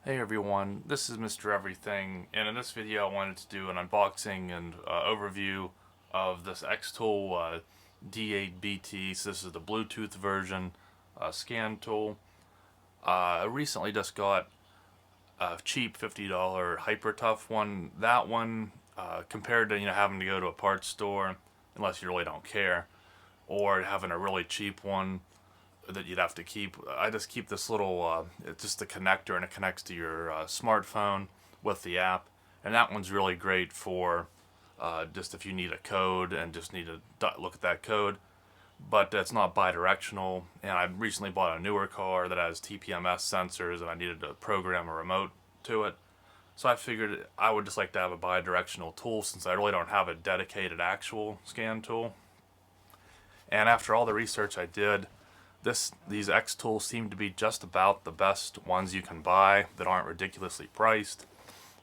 Hey everyone, this is Mr. Everything, and in this video I wanted to do an unboxing and overview of this XTOOL D8BT. So this is the Bluetooth version scan tool. I recently just got a cheap $50 Hyper Tough one. That one, compared to having to go to a parts store, unless you really don't care, or having a really cheap one that you'd have to keep. I just keep this little, it's just a connector, and it connects to your smartphone with the app. And that one's really great for just if you need a code and just need to look at that code. But it's not bi-directional, and I recently bought a newer car that has TPMS sensors, and I needed to program a remote to it. So I figured I would just like to have a bi-directional tool since I really don't have a dedicated actual scan tool. And after all the research I did, these X tools seem to be just about the best ones you can buy that aren't ridiculously priced.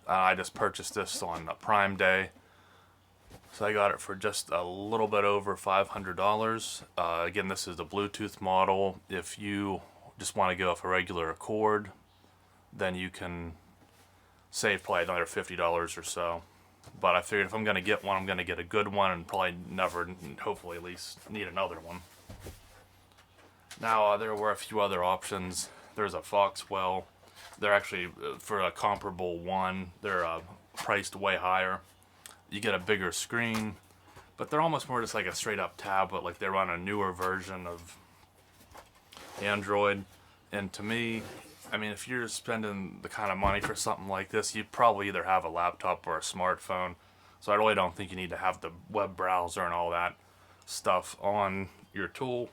I just purchased this on Prime Day, so I got it for just a little bit over $500. Again, this is the Bluetooth model. If you just want to go off a regular cord, then you can save probably another $50 or so. But I figured if I'm going to get one, I'm going to get a good one and probably never, hopefully at least, need another one. Now, there were a few other options. There's a Foxwell. They're actually, for a comparable one, they're priced way higher. You get a bigger screen, but they're almost more just like a straight up tablet, like they run a newer version of Android. And to me, I mean, if you're spending the kind of money for something like this, you'd probably either have a laptop or a smartphone. So I really don't think you need to have the web browser and all that stuff on your tool.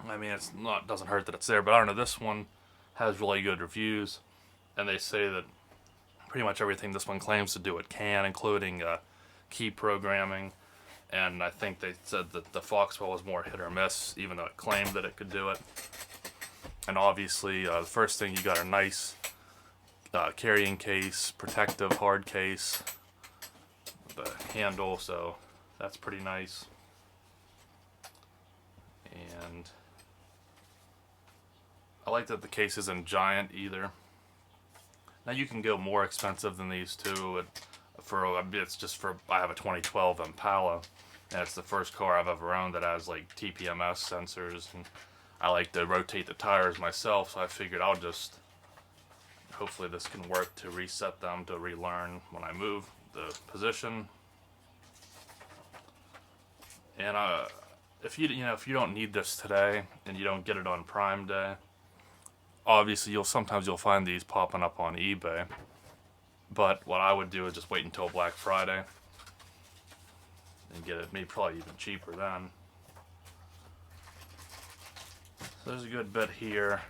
I mean, doesn't hurt that it's there, but I don't know, this one has really good reviews, and they say that pretty much everything this one claims to do it can, including key programming, and I think they said that the Foxwell was more hit or miss, even though it claimed that it could do it. And obviously, the first thing, you got a nice carrying case, protective hard case, the handle, so that's pretty nice. And I like that the case isn't giant either. Now you can go more expensive than these two. It's just for, I have a 2012 Impala, and it's the first car I've ever owned that has like TPMS sensors, and I like to rotate the tires myself, so I figured I'll just, hopefully this can work to reset them to relearn when I move the position. And if you don't need this today and you don't get it on Prime Day, obviously sometimes you'll find these popping up on eBay. But what I would do is just wait until Black Friday and get it, maybe probably even cheaper then. So there's a good bit here.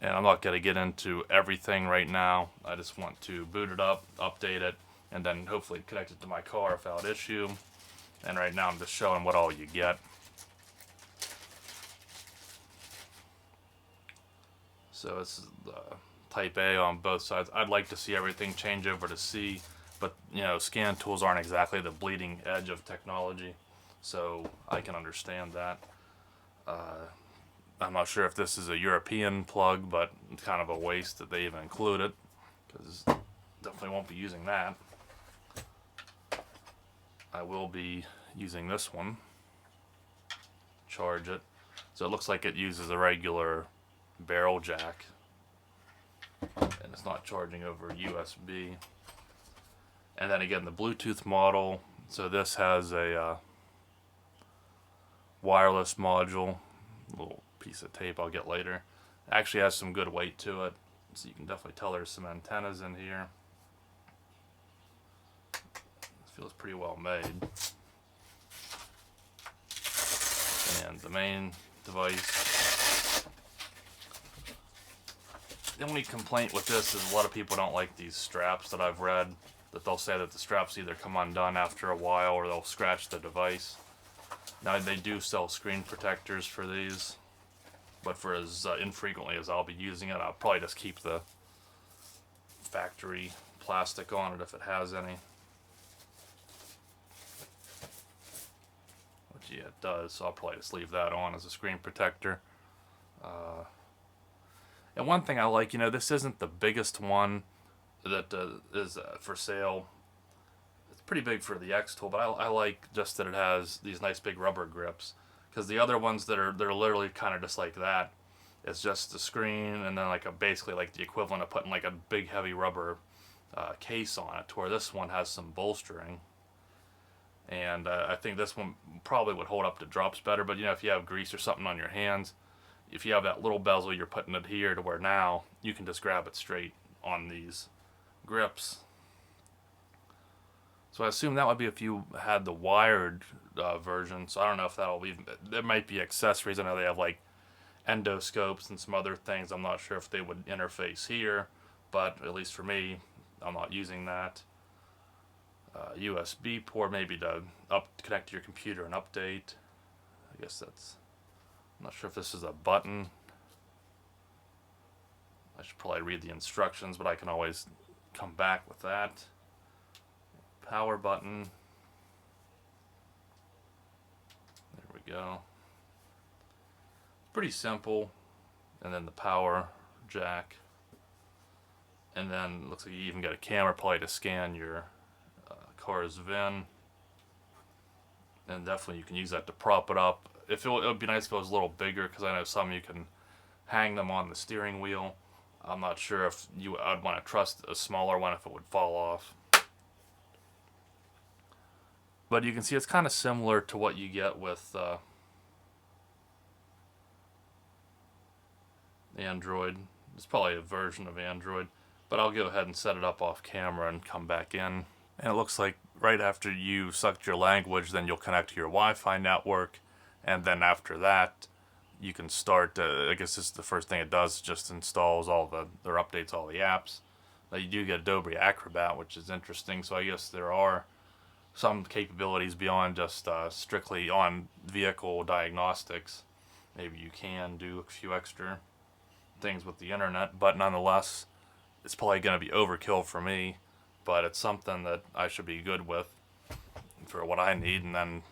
And I'm not going to get into everything right now. I just want to boot it up, update it, and then hopefully connect it to my car without issue. And right now I'm just showing what all you get. So this is the Type A on both sides. I'd like to see everything change over to C, but scan tools aren't exactly the bleeding edge of technology, so I can understand that. I'm not sure if this is a European plug, but it's kind of a waste that they even include it, because definitely won't be using that. I will be using this one, charge it. So it looks like it uses a regular barrel jack, and it's not charging over USB. And then again, the Bluetooth model, so this has a wireless module, a little piece of tape I'll get later. It actually has some good weight to it, so you can definitely tell there's some antennas in here. Feels pretty well made. And the main device. The only complaint with this is a lot of people don't like these straps that I've read, that they'll say that the straps either come undone after a while or they'll scratch the device. Now they do sell screen protectors for these, but for as infrequently as I'll be using it, I'll probably just keep the factory plastic on it if it has any. Yeah, it does, so I'll probably just leave that on as a screen protector. And one thing I like, this isn't the biggest one that is for sale. It's pretty big for the XTOOL, but I like just that it has these nice big rubber grips. Because the other ones they're literally kind of just like that. It's just the screen and then like basically like the equivalent of putting like a big heavy rubber case on it, to where this one has some bolstering. And I think this one probably would hold up to drops better. But if you have grease or something on your hands, if you have that little bezel, you're putting it here to where now you can just grab it straight on these grips. So I assume that would be if you had the wired version. So I don't know if that'll be. There might be accessories. I know they have like endoscopes and some other things. I'm not sure if they would interface here, but at least for me, I'm not using that. USB port maybe to connect to your computer and update. I guess that's. I'm not sure if this is a button. I should probably read the instructions, but I can always come back with that. Power button. There we go. Pretty simple. And then the power jack. And then looks like you even got a camera probably to scan your car's VIN. And definitely you can use that to prop it up. It would be nice if it was a little bigger, because I know some you can hang them on the steering wheel. I'm not sure if I'd want to trust a smaller one if it would fall off. But you can see it's kind of similar to what you get with Android. It's probably a version of Android, but I'll go ahead and set it up off camera and come back in. And it looks like right after you select your language, then you'll connect to your Wi-Fi network, and then after that you can start, I guess this is the first thing it does, just installs or updates all the apps. Now you do get Adobe Acrobat, which is interesting, so I guess there are some capabilities beyond just strictly on vehicle diagnostics. Maybe you can do a few extra things with the internet, but nonetheless, it's probably going to be overkill for me, but it's something that I should be good with for what I need, and then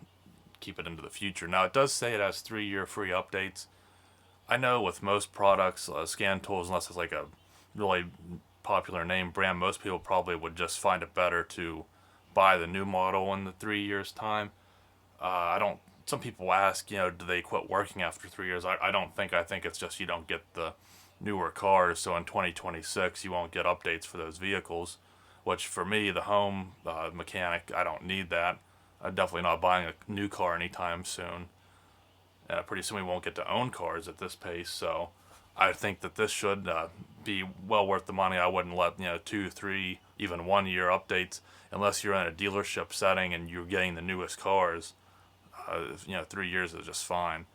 keep it into the future. Now, it does say it has 3-year free updates. I know with most products, scan tools, unless it's like a really popular name brand, most people probably would just find it better to buy the new model in the 3 years time. Some people ask, do they quit working after 3 years? I don't think. I think it's just you don't get the newer cars, so in 2026 you won't get updates for those vehicles, which for me, the home mechanic, I don't need that. I'm definitely not buying a new car anytime soon. Pretty soon we won't get to own cars at this pace, so I think that this should be well worth the money. I wouldn't let 2, 3, even 1 year updates unless you're in a dealership setting and you're getting the newest cars. 3 years is just fine.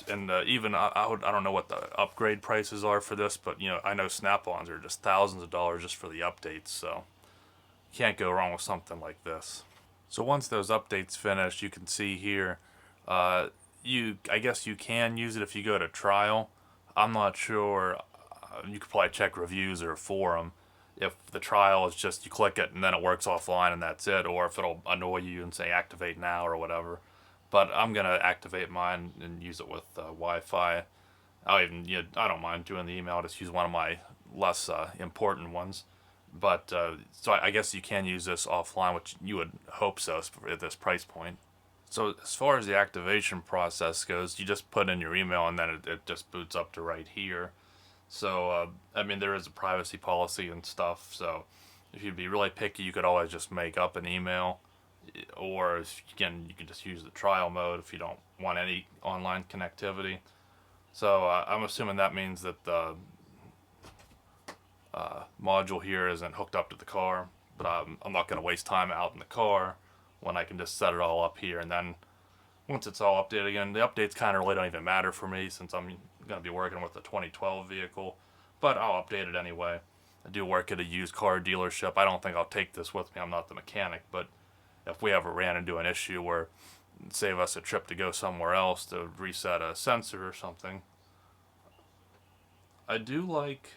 And even I don't know what the upgrade prices are for this, but I know Snap-ons are just thousands of dollars just for the updates, so you can't go wrong with something like this. So once those updates finish, you can see here, I guess you can use it if you go to trial. I'm not sure. You could probably check reviews or a forum if the trial is just you click it and then it works offline and that's it, or if it'll annoy you and say activate now or whatever. But I'm gonna activate mine and use it with Wi-Fi. I don't mind doing the email. I'll just use one of my less important ones. But so I guess you can use this offline, which you would hope so at this price point. So as far as the activation process goes, you just put in your email and then it just boots up to right here. So there is a privacy policy and stuff. So if you'd be really picky, you could always just make up an email, or you can just use the trial mode if you don't want any online connectivity. So I'm assuming that means that the module here isn't hooked up to the car, but I'm not going to waste time out in the car when I can just set it all up here, and then once it's all updated again, the updates kind of really don't even matter for me since I'm going to be working with the 2012 vehicle, but I'll update it anyway. I do work at a used car dealership. I don't think I'll take this with me. I'm not the mechanic, but if we ever ran into an issue where it'd save us a trip to go somewhere else to reset a sensor or something. I do like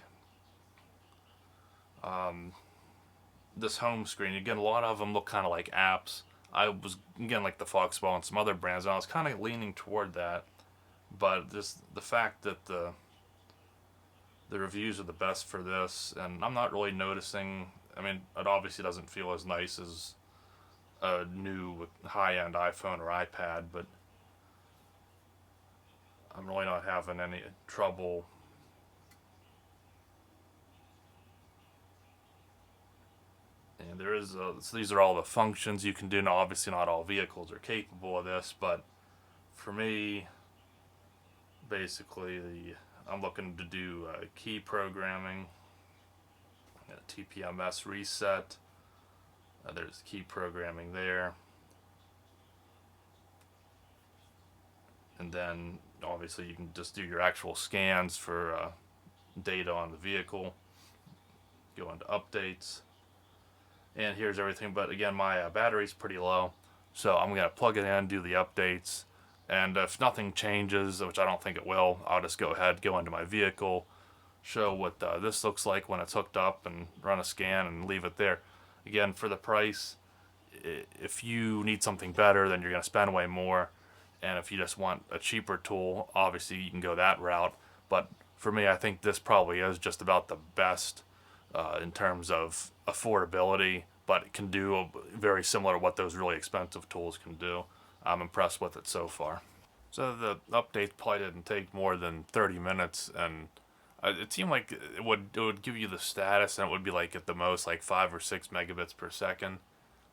this home screen. Again, a lot of them look kind of like apps. I was, again, like the Foxwell and some other brands, and I was kind of leaning toward that. But just the fact that the reviews are the best for this, and I'm not really noticing. I mean, it obviously doesn't feel as nice as a new high-end iPhone or iPad, but I'm really not having any trouble. And there is so these are all the functions you can do. Now, obviously, not all vehicles are capable of this, but for me, basically, I'm looking to do key programming, TPMS reset. There's key programming there, and then obviously you can just do your actual scans for data on the vehicle. Go into updates, and here's everything. But again, my battery's pretty low, so I'm gonna plug it in, do the updates, and if nothing changes, which I don't think it will, I'll just go ahead, go into my vehicle, show what this looks like when it's hooked up, and run a scan and leave it there. Again, for the price, if you need something better, then you're going to spend way more. And if you just want a cheaper tool, obviously you can go that route. But for me, I think this probably is just about the best in terms of affordability, but it can do very similar to what those really expensive tools can do. I'm impressed with it so far. So the update probably didn't take more than 30 minutes, and it seemed like it would give you the status, and it would be like at the most like 5 or 6 megabits per second.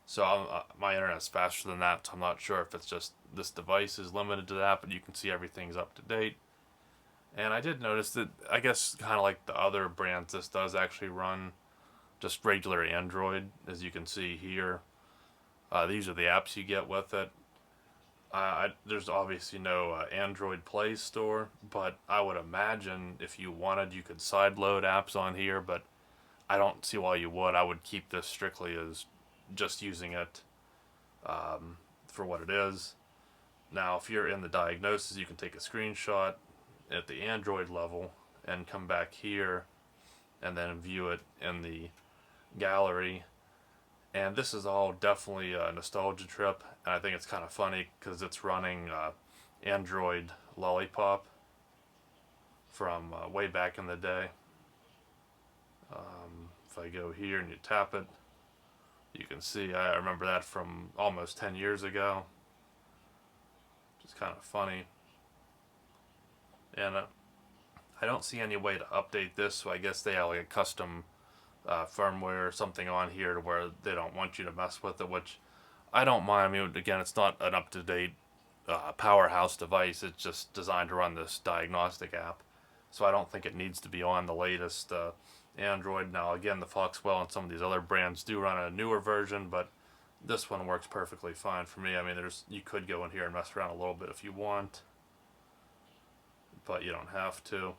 So my internet's faster than that, so I'm not sure if it's just this device is limited to that, but you can see everything's up to date. And I did notice that, I guess, kind of like the other brands, this does actually run just regular Android, as you can see here. These are the apps you get with it. There's obviously no Android Play Store, but I would imagine if you wanted, you could sideload apps on here, but I don't see why you would. I would keep this strictly as just using it for what it is. Now, if you're in the diagnosis, you can take a screenshot at the Android level and come back here and then view it in the gallery. And this is all definitely a nostalgia trip, and I think it's kind of funny because it's running Android Lollipop from way back in the day. If I go here and you tap it, you can see I remember that from almost 10 years ago, which is kind of funny. And I don't see any way to update this, so I guess they have like a custom firmware or something on here to where they don't want you to mess with it, which I don't mind. I mean, again, it's not an up-to-date powerhouse device. It's just designed to run this diagnostic app, so I don't think it needs to be on the latest Android. Now, again, the Foxwell and some of these other brands do run a newer version, but this one works perfectly fine for me. I mean, you could go in here and mess around a little bit if you want, but you don't have to.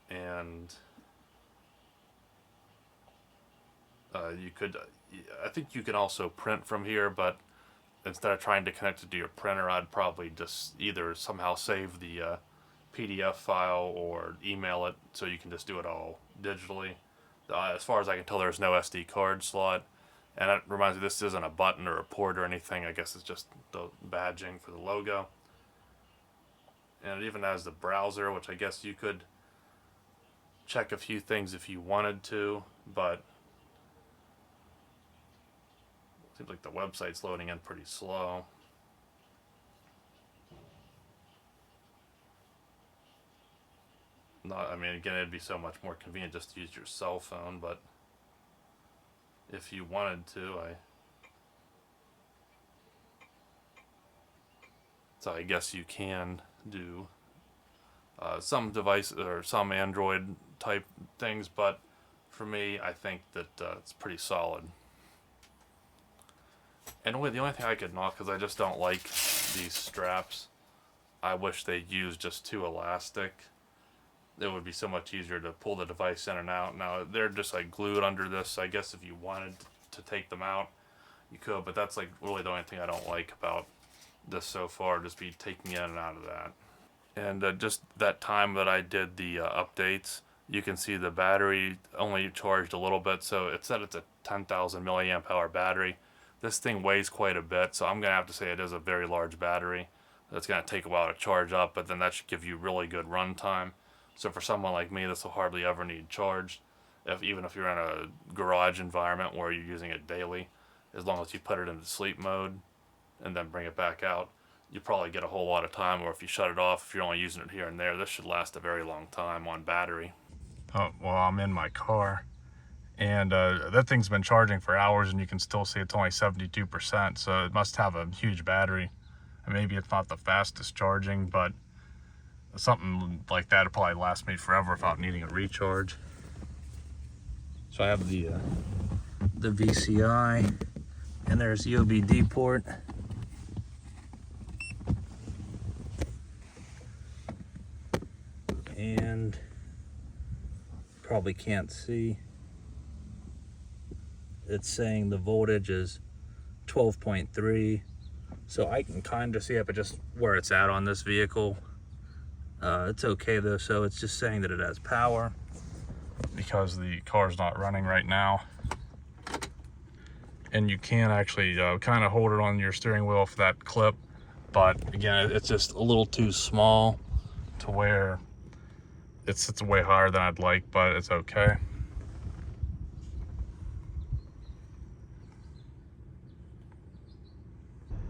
And you could, I think you can also print from here, but instead of trying to connect it to your printer, I'd probably just either somehow save the PDF file or email it so you can just do it all digitally. As far as I can tell, there's no SD card slot. And it reminds me, this isn't a button or a port or anything. I guess it's just the badging for the logo. And it even has the browser, which I guess you could check a few things if you wanted to, but it seems like the website's loading in pretty slow. I mean, again, it'd be so much more convenient just to use your cell phone, but if you wanted to, so I guess you can do some device or some Android type things, but for me, I think that it's pretty solid. And the only thing I could knock, because I just don't like these straps, I wish they'd use just too elastic. It would be so much easier to pull the device in and out. Now, they're just like glued under this. I guess if you wanted to take them out, you could, but that's like really the only thing I don't like about this so far, just be taking in and out of that. And just that time that I did the updates, you can see the battery only charged a little bit, so it said it's a 10,000 milliamp hour battery. this thing weighs quite a bit, so I'm going to have to say it is a very large battery. That's going to take a while to charge up, but then that should give you really good run time. So for someone like me, this will hardly ever need charged, even if you're in a garage environment where you're using it daily. As long as you put it into sleep mode and then bring it back out, you probably get a whole lot of time. Or if you shut it off, if you're only using it here and there, this should last a very long time on battery. Oh, well, I'm in my car, and that thing's been charging for hours, and you can still see it's only 72%, so it must have a huge battery. And maybe it's not the fastest charging, but something like that would probably last me forever without needing a recharge. So I have the VCI, and there's the OBD port. And probably can't see, it's saying the voltage is 12.3, so I can kind of see it, but just where it's at on this vehicle, it's okay though. So it's just saying that it has power because the car's not running right now. And you can actually kind of hold it on your steering wheel for that clip, but again, it's just a little too small to where it's way higher than I'd like, but it's okay.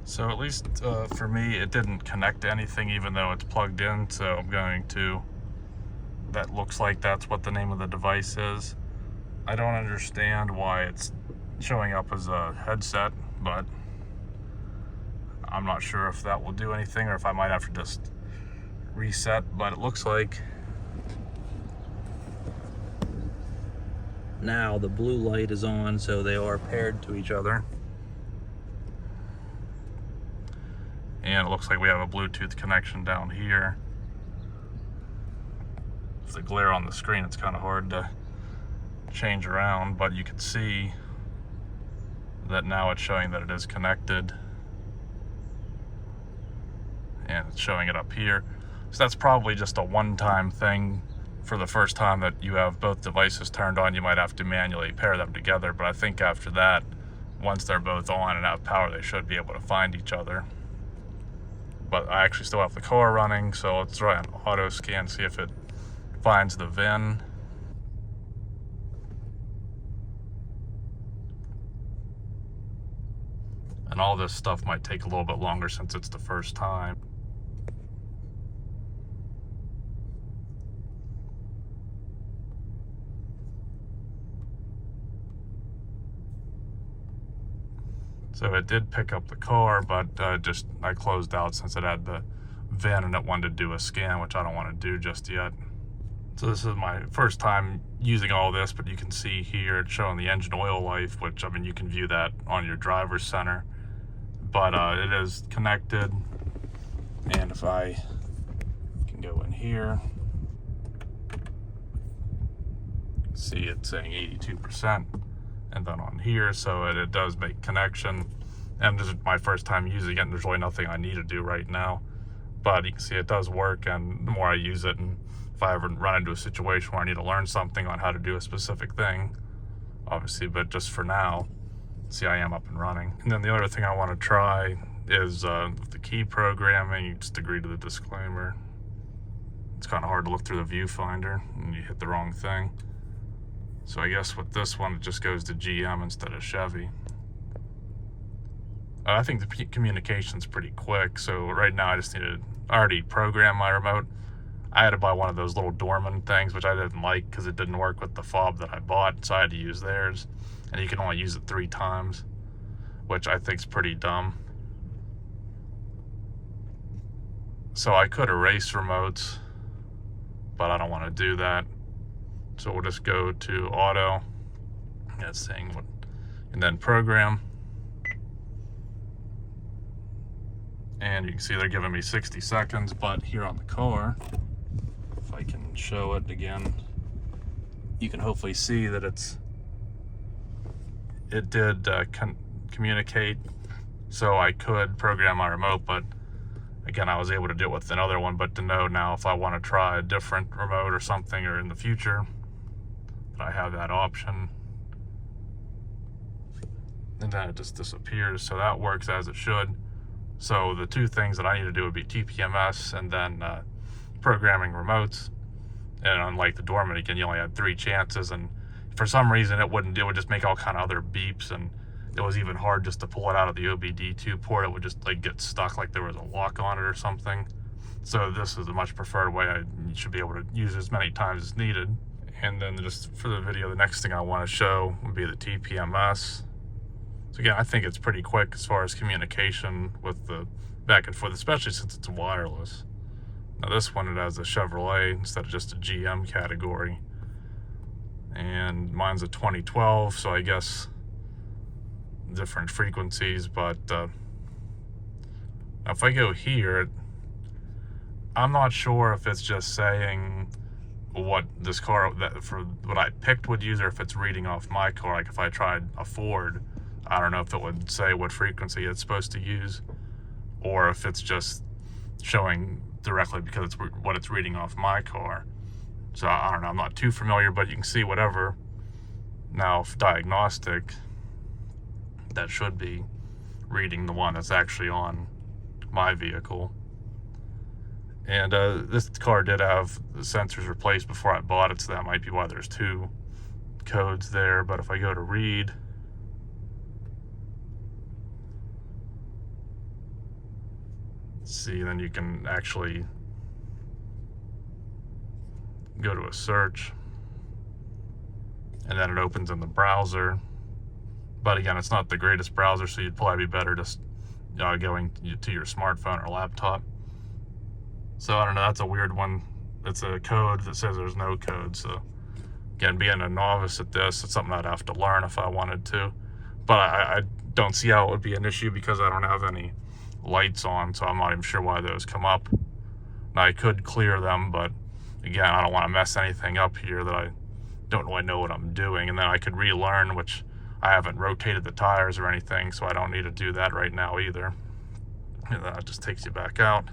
So at least for me, it didn't connect to anything, even though it's plugged in. So I'm going to, that looks like that's what the name of the device is. I don't understand why it's showing up as a headset, but I'm not sure if that will do anything or if I might have to just reset, but it looks like now the blue light is on, so they are paired to each other. And it looks like we have a Bluetooth connection down here. With the glare on the screen, it's kind of hard to change around, but you can see that now it's showing that it is connected. And it's showing it up here. So that's probably just a one-time thing. For the first time that you have both devices turned on, you might have to manually pair them together, but I think after that, once they're both on and have power, they should be able to find each other. But I actually still have the car running, so let's try an auto scan, see if it finds the VIN. And all this stuff might take a little bit longer since it's the first time. So it did pick up the car, but I closed out since it had the VIN and it wanted to do a scan, which I don't want to do just yet. So this is my first time using all this, but you can see here it's showing the engine oil life, which, I mean, you can view that on your driver's center. But it is connected, and if I can go in here, see it's saying 82%. And then on here, so it does make connection. And this is my first time using it, and there's really nothing I need to do right now. But you can see it does work, and the more I use it, and if I ever run into a situation where I need to learn something on how to do a specific thing, obviously, but just for now, see, I am up and running. And then the other thing I want to try is with the key programming. You just agree to the disclaimer. It's kind of hard to look through the viewfinder, and you hit the wrong thing. So I guess with this one, it just goes to GM instead of Chevy. I think the communication's pretty quick. So right now I just need to already program my remote. I had to buy one of those little Dorman things, which I didn't like because it didn't work with the fob that I bought. So I had to use theirs. And you can only use it 3 times, which I think is pretty dumb. So I could erase remotes, but I don't want to do that. So we'll just go to auto, that's saying what, and then program. And you can see they're giving me 60 seconds, but here on the car, if I can show it again, you can hopefully see that it did communicate. So I could program my remote, but again, I was able to do it with another one, but to know now if I want to try a different remote or something, or in the future, I have that option. and then it just disappears. So that works as it should. So the two things that I need to do would be TPMS and then programming remotes. And unlike the dormant, again, you only had 3 chances, and for some reason it would just make all kind of other beeps, and it was even hard just to pull it out of the OBD2 port. It would just like get stuck like there was a lock on it or something. So this is a much preferred way. You should be able to use as many times as needed. And then just for the video, the next thing I want to show would be the TPMS. So again, I think it's pretty quick as far as communication with the back and forth, especially since it's wireless. Now this one, it has a Chevrolet instead of just a GM category. And mine's a 2012, so I guess different frequencies, but now if I go here, I'm not sure if it's just saying what this car, that for what I picked, would use, or if it's reading off my car. Like if I tried a Ford, I don't know if it would say what frequency it's supposed to use, or if it's just showing directly because it's what it's reading off my car. So I don't know, I'm not too familiar, but you can see whatever. Now if Diagnostic, that should be reading the one that's actually on my vehicle. And this car did have the sensors replaced before I bought it, so that might be why there's 2 codes there. But if I go to read, see, then you can actually go to a search, and then it opens in the browser. But again, it's not the greatest browser, so you'd probably be better just going to your smartphone or laptop. So I don't know, that's a weird one. It's a code that says there's no code. So again, being a novice at this, it's something I'd have to learn if I wanted to. But I don't see how it would be an issue because I don't have any lights on, so I'm not even sure why those come up. Now I could clear them, but again, I don't want to mess anything up here that I don't really know what I'm doing. And then I could relearn, which I haven't rotated the tires or anything, so I don't need to do that right now either. And that just takes you back out.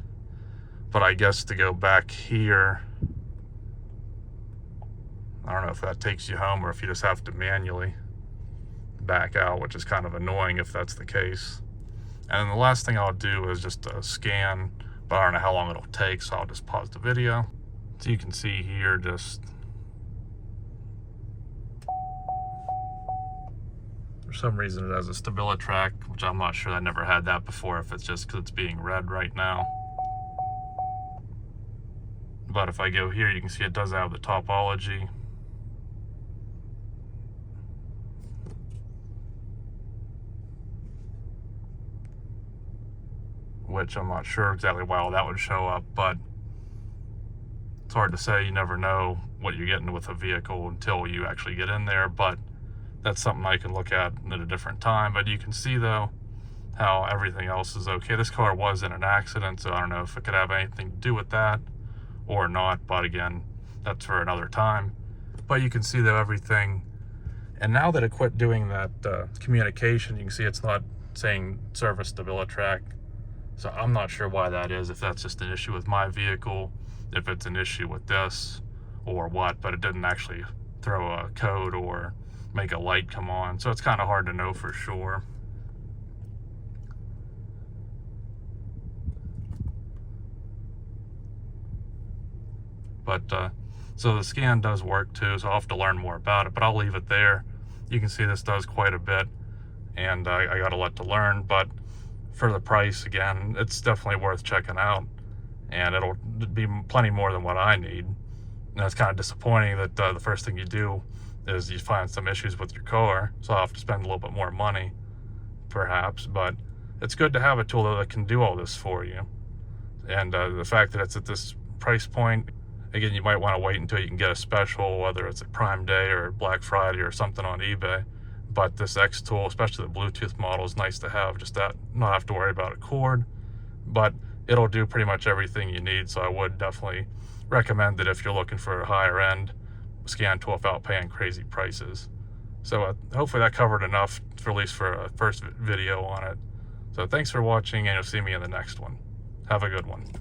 But I guess to go back here, I don't know if that takes you home or if you just have to manually back out, which is kind of annoying if that's the case. And then the last thing I'll do is just a scan, but I don't know how long it'll take, so I'll just pause the video. So you can see here, just for some reason it has a StabiliTrak, which I'm not sure. I never had that before, if it's just because it's being read right now. But if I go here, you can see it does have the topology. Which I'm not sure exactly why all that would show up, but it's hard to say. You never know what you're getting with a vehicle until you actually get in there, but that's something I can look at a different time. But you can see though how everything else is okay. This car was in an accident, so I don't know if it could have anything to do with that or not, but again, that's for another time. But you can see though everything, and now that it quit doing that communication, you can see it's not saying service StabiliTrak. So I'm not sure why that is, if that's just an issue with my vehicle, if it's an issue with this or what, but it didn't actually throw a code or make a light come on, so it's kind of hard to know for sure. But so the scan does work too, so I'll have to learn more about it, but I'll leave it there. You can see this does quite a bit, and I got a lot to learn, but for the price, again, it's definitely worth checking out, and it'll be plenty more than what I need. And it's kind of disappointing that the first thing you do is you find some issues with your car, so I'll have to spend a little bit more money, perhaps, but it's good to have a tool that can do all this for you. And the fact that it's at this price point, again, you might want to wait until you can get a special, whether it's a Prime Day or Black Friday or something on eBay. But this XTOOL, especially the Bluetooth model, is nice to have, just that not have to worry about a cord, but it'll do pretty much everything you need. So I would definitely recommend it if you're looking for a higher end scan tool without paying crazy prices. So hopefully that covered enough, for at least for a first video on it. So thanks for watching, and you'll see me in the next one. Have a good one.